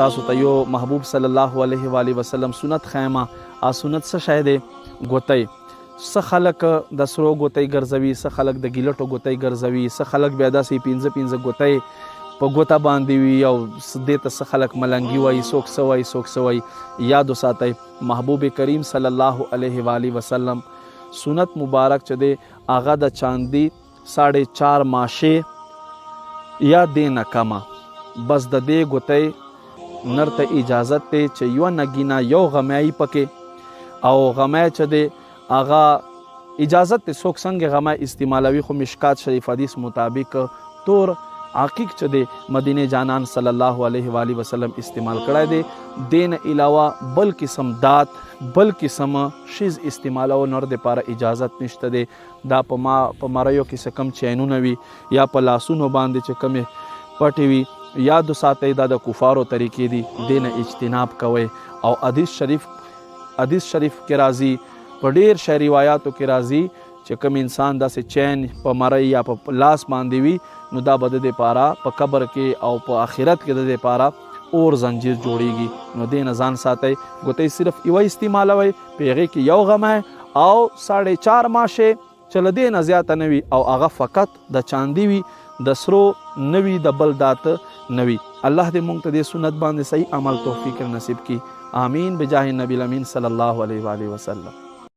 تاسو ته یو محبوب صلی الله علیه و آله وسلم سنت خیمه ا سنت څه شی دی ګوتۍ څه خلک د سرو ګوتۍ ګرځوي څه خلک د ګیلټو ګوتۍ ګرځوي څه خلک بیا داسې پنځه ګوتۍ په ګوته باندې وي او دې ته څه خلک ملنګي وایي څوک څه وایي یاد وساتئ محبوب کریم صلی الله علیه و آله وسلم سنت مبارک چې دی هغه د چاندي 4.5 ماشه یا دې نه کمه بس د دې ګوتۍ نر ته اجازت دی چې یو نګینه یو غمیایي پکې او غمی چې دی هغه اجازت دی څوک څنګه غمی استعمالوي خو مشکات شریف حدیث مطابق تور عقیق چې دی مدینه جانان صلی الله علیه و آله وسلم استعمال کړی دی دین علاوه بل قسم دات بل قسم شیز استعمالو نر د پاره اجازت نشته دی دا په مریو کې څه کم چینونه وي یا په لاسونو باندې چې کمې پټې وي یاد ساتئ دا د کفارو طریقې دي دین اجتناب کوئ او حدیث شریف کې راځي په ډیر شی روایاتو کې راځي چې کوم انسان داسې چین په مری یا په لاس باندې وي نو دا به د پاره په قبر کې او په آخرت کې د پاره اور زنجیر جوړیږي نو دې نه ځان ساتئ ګوتې صرف یو استعمالوئ په هغې کې یو غمی او 4.5 ماشه چې له دې نه زیاته نه وي او هغه فقط د چاندي وي د سرو نه وي د بل داته نه وي الله دې موږ ته دې سنت باندې صحیح عمل توفیق نصیب کړي آمین بجاه نبی الامین صلی الله علیه و آله وسلم